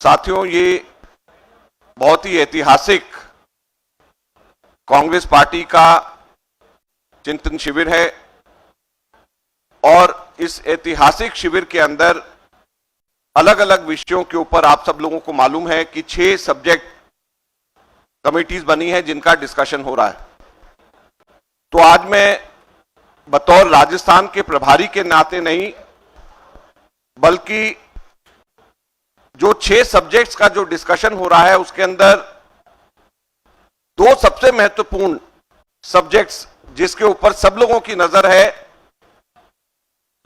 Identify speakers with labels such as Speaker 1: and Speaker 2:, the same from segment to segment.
Speaker 1: साथियों, ये बहुत ही ऐतिहासिक कांग्रेस पार्टी का चिंतन शिविर है और इस ऐतिहासिक शिविर के अंदर अलग अलग विषयों के ऊपर आप सब लोगों को मालूम है कि 6 सब्जेक्ट कमेटीज बनी है जिनका डिस्कशन हो रहा है। तो आज मैं बतौर राजस्थान के प्रभारी के नाते नहीं, बल्कि जो 6 सब्जेक्ट्स का जो डिस्कशन हो रहा है उसके अंदर 2 सबसे महत्वपूर्ण सब्जेक्ट्स जिसके ऊपर सब लोगों की नजर है,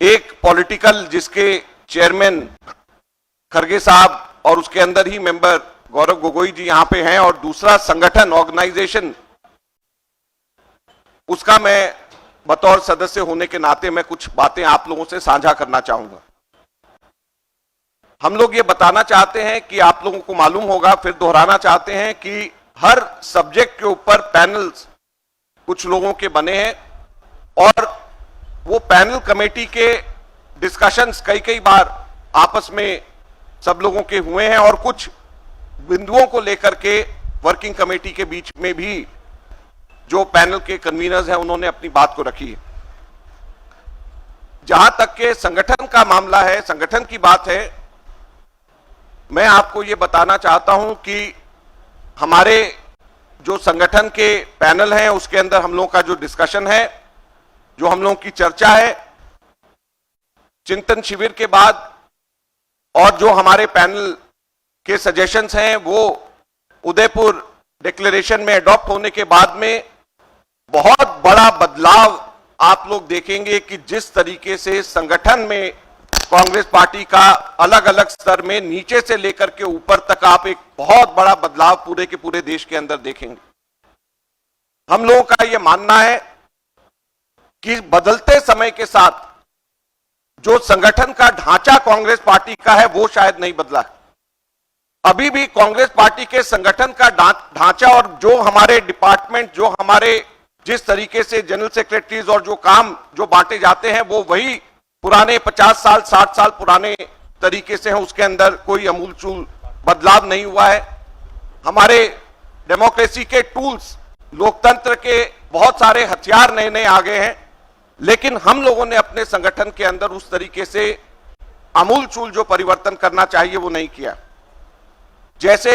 Speaker 1: एक पॉलिटिकल जिसके चेयरमैन खरगे साहब और उसके अंदर ही मेंबर गौरव गोगोई जी यहां पे हैं, और दूसरा संगठन ऑर्गेनाइजेशन, उसका मैं बतौर सदस्य होने के नाते मैं कुछ बातें आप लोगों से साझा करना चाहूंगा। हम लोग ये बताना चाहते हैं कि आप लोगों को मालूम होगा, फिर दोहराना चाहते हैं कि हर सब्जेक्ट के ऊपर पैनल्स कुछ लोगों के बने हैं और वो पैनल कमेटी के डिस्कशंस कई बार आपस में सब लोगों के हुए हैं और कुछ बिंदुओं को लेकर के वर्किंग कमेटी के बीच में भी जो पैनल के कन्वीनर्स हैं उन्होंने अपनी बात को रखी है। जहां तक के संगठन का मामला है, संगठन की बात है, मैं आपको यह बताना चाहता हूं कि हमारे जो संगठन के पैनल हैं उसके अंदर हम लोगों का जो डिस्कशन है, जो हम लोगों की चर्चा है, चिंतन शिविर के बाद और जो हमारे पैनल के सजेशंस हैं वो उदयपुर डिक्लेरेशन में अडॉप्ट होने के बाद में बहुत बड़ा बदलाव आप लोग देखेंगे कि जिस तरीके से संगठन में कांग्रेस पार्टी का अलग अलग स्तर में नीचे से लेकर के ऊपर तक आप एक बहुत बड़ा बदलाव पूरे के पूरे देश के अंदर देखेंगे। हम लोगों का यह मानना है कि बदलते समय के साथ जो संगठन का ढांचा कांग्रेस पार्टी का है वो शायद नहीं बदला है। अभी भी कांग्रेस पार्टी के संगठन का ढांचा और जो हमारे डिपार्टमेंट, जो हमारे जिस तरीके से जनरल सेक्रेटरीज और जो काम जो बांटे जाते हैं वो वही पुराने 50 साल 60 साल पुराने तरीके से हैं, उसके अंदर कोई अमूलचूल बदलाव नहीं हुआ है। हमारे डेमोक्रेसी के टूल्स, लोकतंत्र के बहुत सारे हथियार नए नए आ गए हैं, लेकिन हम लोगों ने अपने संगठन के अंदर उस तरीके से अमूलचूल जो परिवर्तन करना चाहिए वो नहीं किया। जैसे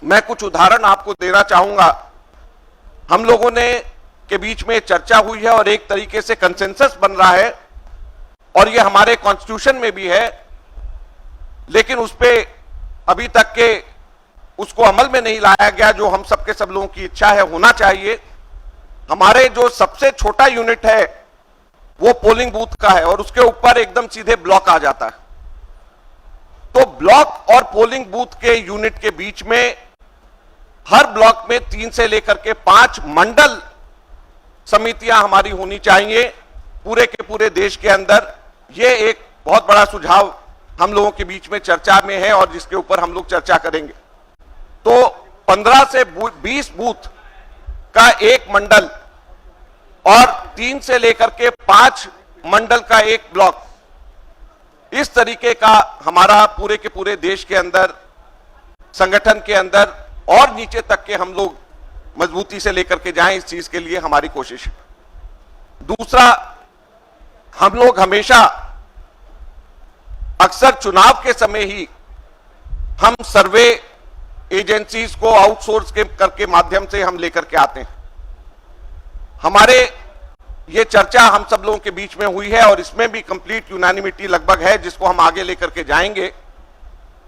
Speaker 1: मैं कुछ उदाहरण आपको देना चाहूंगा। हम लोगों ने के बीच में चर्चा हुई है और एक तरीके से कंसेंसस बन रहा है और ये हमारे कॉन्स्टिट्यूशन में भी है, लेकिन उस पे अभी तक के उसको अमल में नहीं लाया गया, जो हम सबके सब लोगों की इच्छा है होना चाहिए। हमारे जो सबसे छोटा यूनिट है वो पोलिंग बूथ का है और उसके ऊपर एकदम सीधे ब्लॉक आ जाता है। तो ब्लॉक और पोलिंग बूथ के यूनिट के बीच में हर ब्लॉक में 3 से लेकर के 5 मंडल समितियां हमारी होनी चाहिए पूरे के पूरे देश के अंदर। यह एक बहुत बड़ा सुझाव हम लोगों के बीच में चर्चा में है और जिसके ऊपर हम लोग चर्चा करेंगे। तो 15 से 20 बूथ का एक मंडल और 3 से लेकर के 5 मंडल का एक ब्लॉक, इस तरीके का हमारा पूरे के पूरे देश के अंदर संगठन के अंदर और नीचे तक के हम लोग मजबूती से लेकर के जाएं, इस चीज के लिए हमारी कोशिश है। दूसरा, हम लोग हमेशा अक्सर चुनाव के समय ही हम सर्वे एजेंसीज को आउटसोर्स के करके माध्यम से हम लेकर के आते हैं। हमारे ये चर्चा हम सब लोगों के बीच में हुई है और इसमें भी कंप्लीट यूनानिमिटी लगभग है, जिसको हम आगे लेकर के जाएंगे,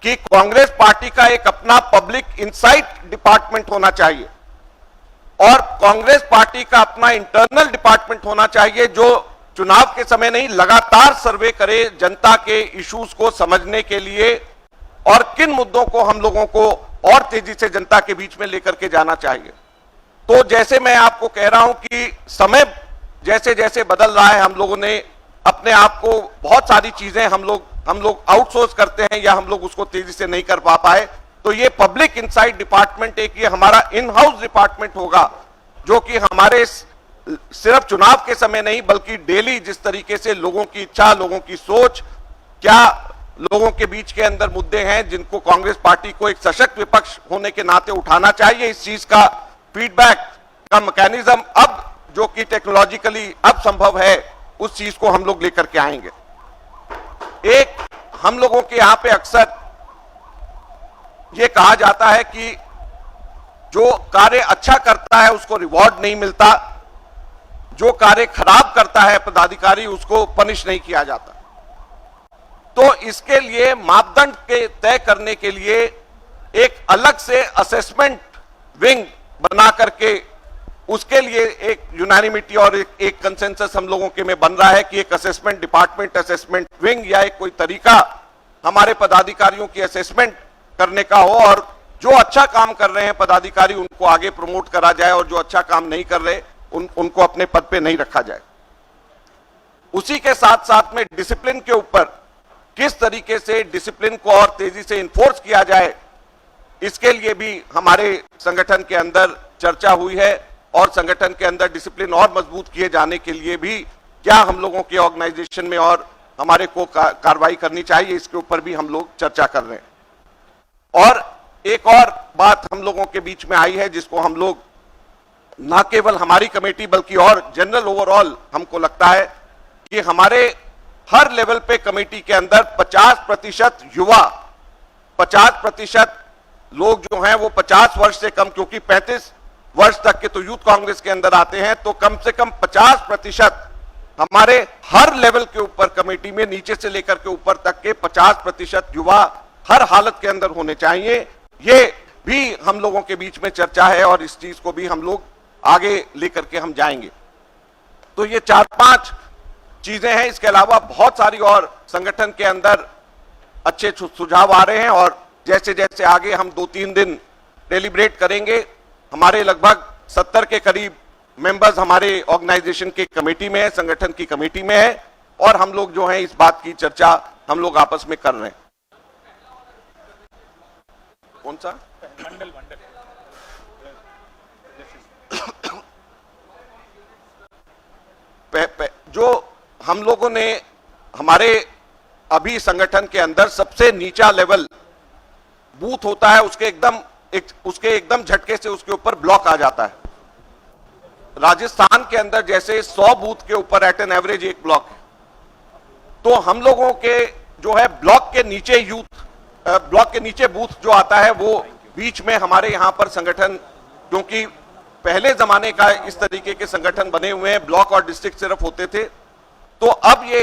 Speaker 1: कि कांग्रेस पार्टी का एक अपना पब्लिक इंसाइट डिपार्टमेंट होना चाहिए और कांग्रेस पार्टी का अपना इंटरनल डिपार्टमेंट होना चाहिए, जो चुनाव के समय नहीं, लगातार सर्वे करे जनता के इश्यूज को समझने के लिए और किन मुद्दों को हम लोगों को और तेजी से जनता के बीच में लेकर के जाना चाहिए। तो जैसे मैं आपको कह रहा हूं कि समय जैसे जैसे बदल रहा है, हम लोगों ने अपने आप को बहुत सारी चीजें हम लोग आउटसोर्स करते हैं या हम लोग उसको तेजी से नहीं कर पाए। तो ये पब्लिक इनसाइट डिपार्टमेंट एक ये हमारा इन हाउस डिपार्टमेंट होगा, जो कि हमारे सिर्फ चुनाव के समय नहीं बल्कि डेली जिस तरीके से लोगों की इच्छा, लोगों की सोच, क्या लोगों के बीच के अंदर मुद्दे हैं जिनको कांग्रेस पार्टी को एक सशक्त विपक्ष होने के नाते उठाना चाहिए। इस चीज का फीडबैक का मैकेनिज्म अब जो कि टेक्नोलॉजिकली अब संभव है, उस चीज को हम लोग लेकर के आएंगे। एक हम लोगों के यहां पे अक्सर यह कहा जाता है कि जो कार्य अच्छा करता है उसको रिवॉर्ड नहीं मिलता, जो कार्य खराब करता है पदाधिकारी उसको पनिश नहीं किया जाता। तो इसके लिए मापदंड के तय करने के लिए एक अलग से असेसमेंट विंग बना करके उसके लिए एक यूनानिमिटी और एक कंसेंसस हम लोगों के में बन रहा है कि एक असेसमेंट डिपार्टमेंट, असेसमेंट विंग या एक कोई तरीका हमारे पदाधिकारियों की असेसमेंट करने का हो और जो अच्छा काम कर रहे हैं पदाधिकारी उनको आगे प्रमोट करा जाए और जो अच्छा काम नहीं कर रहे उनको अपने पद पे नहीं रखा जाए। उसी के साथ साथ में डिसिप्लिन के ऊपर किस तरीके से डिसिप्लिन को और तेजी से इन्फोर्स किया जाए, इसके लिए भी हमारे संगठन के अंदर चर्चा हुई है और संगठन के अंदर डिसिप्लिन और मजबूत किए जाने के लिए भी क्या हम लोगों के ऑर्गेनाइजेशन में और हमारे को कार्रवाई करनी चाहिए, इसके ऊपर भी हम लोग चर्चा कर रहे हैं। और एक और बात हम लोगों के बीच में आई है जिसको हम लोग ना केवल हमारी कमेटी बल्कि और जनरल ओवरऑल हमको लगता है कि हमारे हर लेवल पे कमेटी के अंदर 50% युवा, 50% लोग जो हैं वो 50 वर्ष से कम, क्योंकि 35 वर्ष तक के तो यूथ कांग्रेस के अंदर आते हैं, तो कम से कम 50% हमारे हर लेवल के ऊपर कमेटी में नीचे से लेकर के ऊपर तक के 50% युवा हर हालत के अंदर होने चाहिए। ये भी हम लोगों के बीच में चर्चा है और इस चीज को भी हम लोग आगे लेकर के हम जाएंगे। तो ये 4-5 चीजें हैं। इसके अलावा बहुत सारी और संगठन के अंदर अच्छे सुझाव आ रहे हैं और जैसे जैसे आगे हम 2-3 दिन डेलिब्रेट करेंगे, हमारे लगभग 70 के करीब मेंबर्स हमारे ऑर्गेनाइजेशन के कमेटी में है, संगठन की कमेटी में है और हम लोग जो है इस बात की चर्चा हम लोग आपस में कर रहे हैं। कौन सा मंडल जो हम लोगों ने हमारे अभी संगठन के अंदर सबसे नीचा लेवल बूथ होता है, उसके एकदम झटके से उसके ऊपर ब्लॉक आ जाता है। राजस्थान के अंदर जैसे 100 बूथ के ऊपर एट एन एवरेज एक ब्लॉक है, तो हम लोगों के जो है ब्लॉक के नीचे बूथ जो आता है वो बीच में हमारे यहां पर संगठन, क्योंकि पहले जमाने का इस तरीके के संगठन बने हुए हैं, ब्लॉक और डिस्ट्रिक्ट सिर्फ होते थे, तो अब ये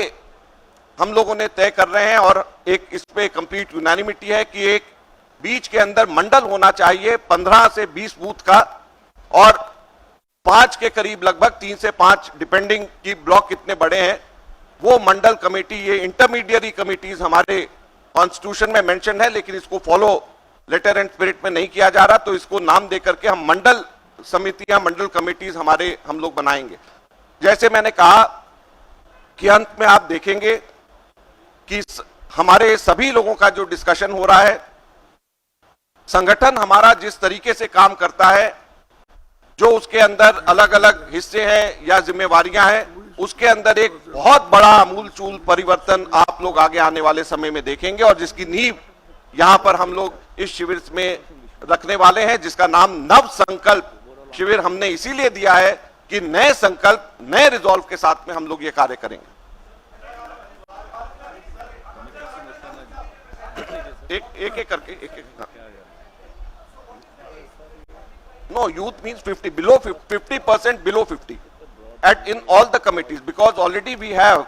Speaker 1: हम लोगों ने तय कर रहे हैं और एक इस पे कंप्लीट यूनानिमिटी है कि एक बीच के अंदर मंडल होना चाहिए 15 से 20 बूथ का और 5 के करीब, लगभग 3 से 5 डिपेंडिंग की ब्लॉक कितने बड़े हैं, वो मंडल कमेटी, ये इंटरमीडिएट कमिटीज हमारे कॉन्स्टिट्यूशन में मेंशन है लेकिन इसको फॉलो लेटर एंड स्पिरिट में नहीं किया जा रहा, तो इसको नाम देकर के हम मंडल समितियां, मंडल कमेटीज हम लोग बनाएंगे। जैसे मैंने कहा कि अंत में आप देखेंगे कि हमारे सभी लोगों का जो डिस्कशन हो रहा है, संगठन हमारा जिस तरीके से काम करता है, जो उसके अंदर अलग अलग हिस्से हैं या जिम्मेवारियां हैं, उसके अंदर एक बहुत बड़ा आमूलचूल परिवर्तन आप लोग आगे आने वाले समय में देखेंगे और जिसकी नींव यहां पर हम लोग इस शिविर में रखने वाले हैं, जिसका नाम नव संकल्प शिविर हमने इसीलिए दिया है कि नए संकल्प, नए रिजॉल्व के साथ में हम लोग ये कार्य करेंगे। एक करके No, youth means 50, below 50% below 50 in all the committees, because already we have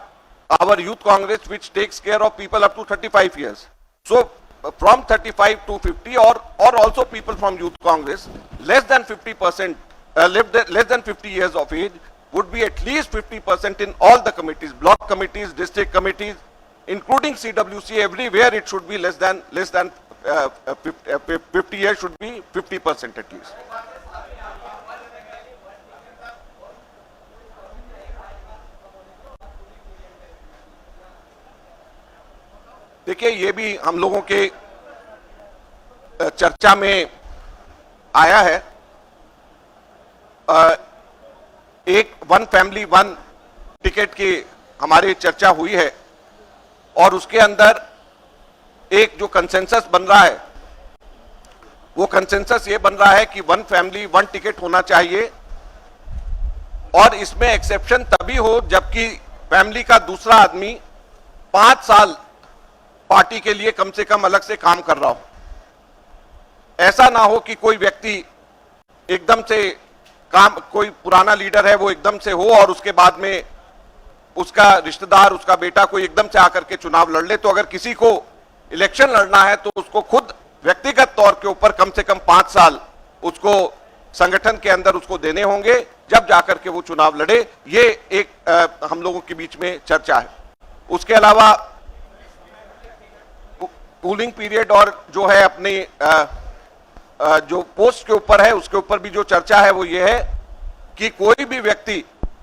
Speaker 1: our youth congress which takes care of people up to 35 years. So from 35 to 50 or also people from youth congress less than 50%, less than 50 years of age would be at least 50% in all the committees, block committees, district committees, including CWC. Everywhere it should be less than 50 years should be 50% at least. देखिए, ये भी हम लोगों के चर्चा में आया है। एक वन फैमिली वन टिकट की हमारी चर्चा हुई है और उसके अंदर एक जो कंसेंसस बन रहा है वो कंसेंसस ये बन रहा है कि वन फैमिली वन टिकट होना चाहिए, और इसमें एक्सेप्शन तभी हो जबकि फैमिली का दूसरा आदमी 5 साल पार्टी के लिए कम से कम अलग से काम कर रहा हो। ऐसा ना हो कि कोई व्यक्ति एकदम से काम, कोई पुराना लीडर है वो एकदम से हो और उसके बाद में उसका रिश्तेदार, उसका बेटा कोई एकदम से आकर के चुनाव लड़ ले। तो अगर किसी को इलेक्शन लड़ना है तो उसको खुद व्यक्तिगत तौर के ऊपर कम से कम 5 साल उसको संगठन के अंदर उसको देने होंगे, जब जाकर के वो चुनाव लड़े। ये एक हम लोगों के बीच में चर्चा है। उसके अलावा कूलिंग पीरियड और जो है अपनी जो पोस्ट के ऊपर है उसके ऊपर भी जो चर्चा है वो ये है कि कोई भी व्यक्ति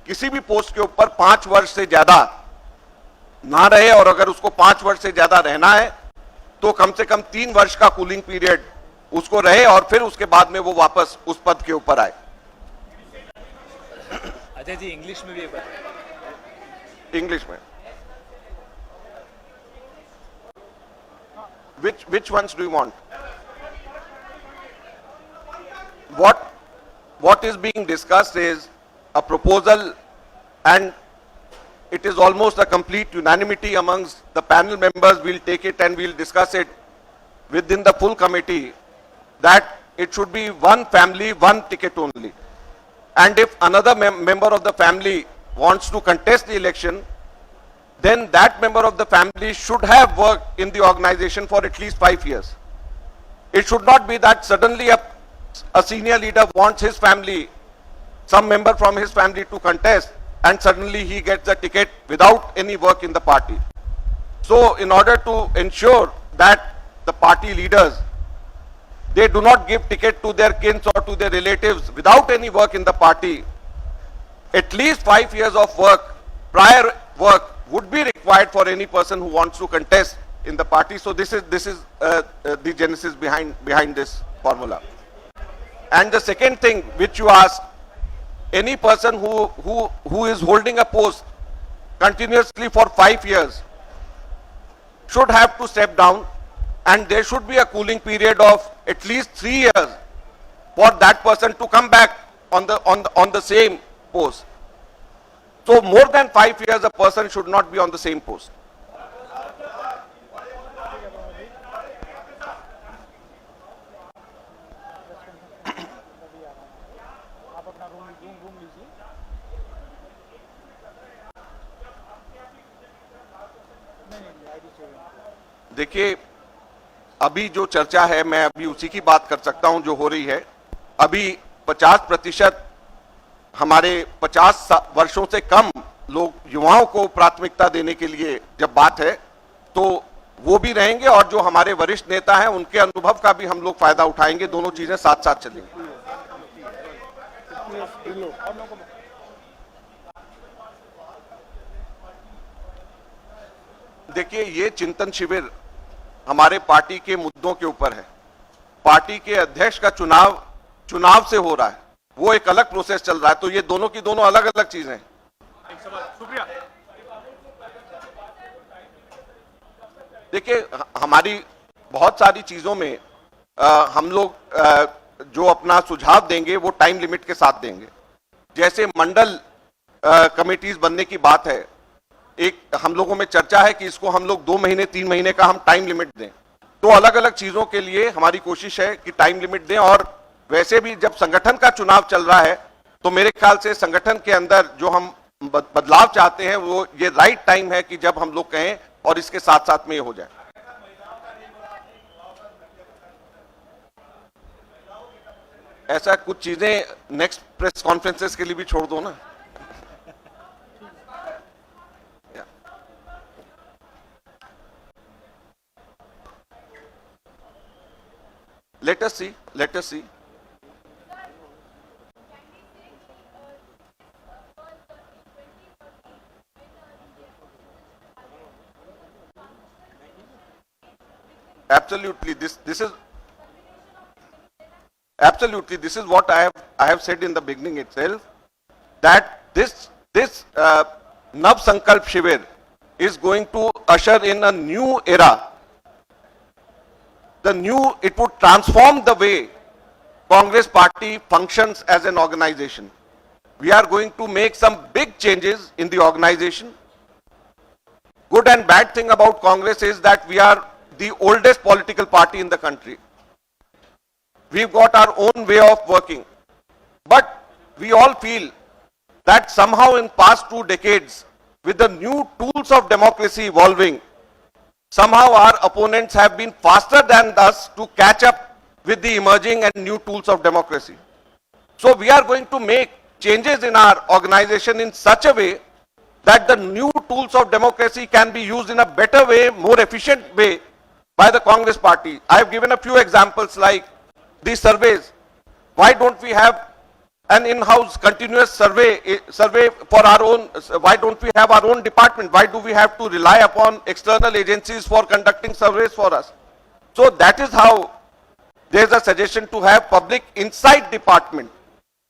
Speaker 1: किसी भी पोस्ट के ऊपर 5 वर्ष से ज्यादा ना रहे, और अगर उसको 5 वर्ष से ज्यादा रहना है तो कम से कम 3 वर्ष का कूलिंग पीरियड उसको रहे और फिर उसके बाद में वो वापस उस पद के ऊपर आए।
Speaker 2: अजय जी इंग्लिश में भी एक बात।
Speaker 1: इंग्लिश में which ones do you want? What is being discussed is a proposal, and it is almost a complete unanimity amongst the panel members. We'll take it and we'll discuss it within the full committee, that it should be one family, one ticket only. And if another member of the family wants to contest the election, then that member of the family should have worked in the organization for at least 5 years. It should not be that suddenly a senior leader wants his family, some member from his family to contest, and suddenly he gets the ticket without any work in the party. So in order to ensure that the party leaders, they do not give ticket to their kins or to their relatives without any work in the party, at least 5 years of work, prior work, would be required for any person who wants to contest in the party. So this is the genesis behind this formula. And the second thing which you asked, any person who is holding a post continuously for 5 years should have to step down, and there should be a cooling period of at least 3 years for that person to come back on the same post. So more than 5 years a person should not be on the same post. देखिए, अभी जो चर्चा है मैं अभी उसी की बात कर सकता हूं जो हो रही है। अभी 50% हमारे 50 वर्षों से कम लोग, युवाओं को प्राथमिकता देने के लिए जब बात है तो वो भी रहेंगे, और जो हमारे वरिष्ठ नेता हैं उनके अनुभव का भी हम लोग फायदा उठाएंगे। दोनों चीजें साथ साथ चलेंगी। देखिए, ये चिंतन शिविर हमारे पार्टी के मुद्दों के ऊपर है। पार्टी के अध्यक्ष का चुनाव से हो रहा है, वो एक अलग प्रोसेस चल रहा है। तो ये दोनों की दोनों अलग अलग चीजें हैं। देखिए, हमारी बहुत सारी चीजों में हम लोग जो अपना सुझाव देंगे वो टाइम लिमिट के साथ देंगे। जैसे मंडल कमेटीज बनने की बात है, एक हम लोगों में चर्चा है कि इसको हम लोग 2 महीने 3 महीने का हम टाइम लिमिट दें। तो अलग अलग चीजों के लिए हमारी कोशिश है कि टाइम लिमिट दें। और वैसे भी जब संगठन का चुनाव चल रहा है तो मेरे ख्याल से संगठन के अंदर जो हम बदलाव चाहते हैं वो ये राइट टाइम है कि जब हम लोग कहें और इसके साथ साथ में ये हो जाए। ऐसा कुछ चीजें नेक्स्ट प्रेस कॉन्फ्रेंसेस के लिए भी छोड़ दो ना। Let us see. Absolutely, this is what I have said in the beginning itself, that this Nav Sankalp Shivir is going to usher in a new era it would transform the way Congress party functions as an organization. We are going to make some big changes in the organization. Good and bad thing about Congress is that we are the oldest political party in the country. We've got our own way of working. But we all feel that somehow in past 2 decades, with the new tools of democracy evolving, somehow our opponents have been faster than us to catch up with the emerging and new tools of democracy. So we are going to make changes in our organization in such a way that the new tools of democracy can be used in a better way, more efficient way by the Congress party. I have given a few examples like these surveys. Why don't we have an in-house continuous survey for our own? Why don't we have our own department? Why do we have to rely upon external agencies for conducting surveys for us? So that is how there is a suggestion to have public insight department.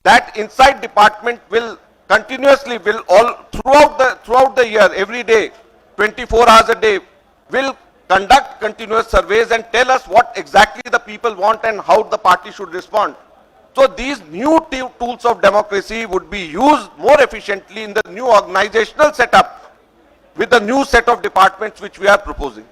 Speaker 1: That insight department will continuously, will all throughout the year, every day, 24 hours a day, will conduct continuous surveys and tell us what exactly the people want and how the party should respond. So these new tools of democracy would be used more efficiently in the new organizational setup with the new set of departments which we are proposing.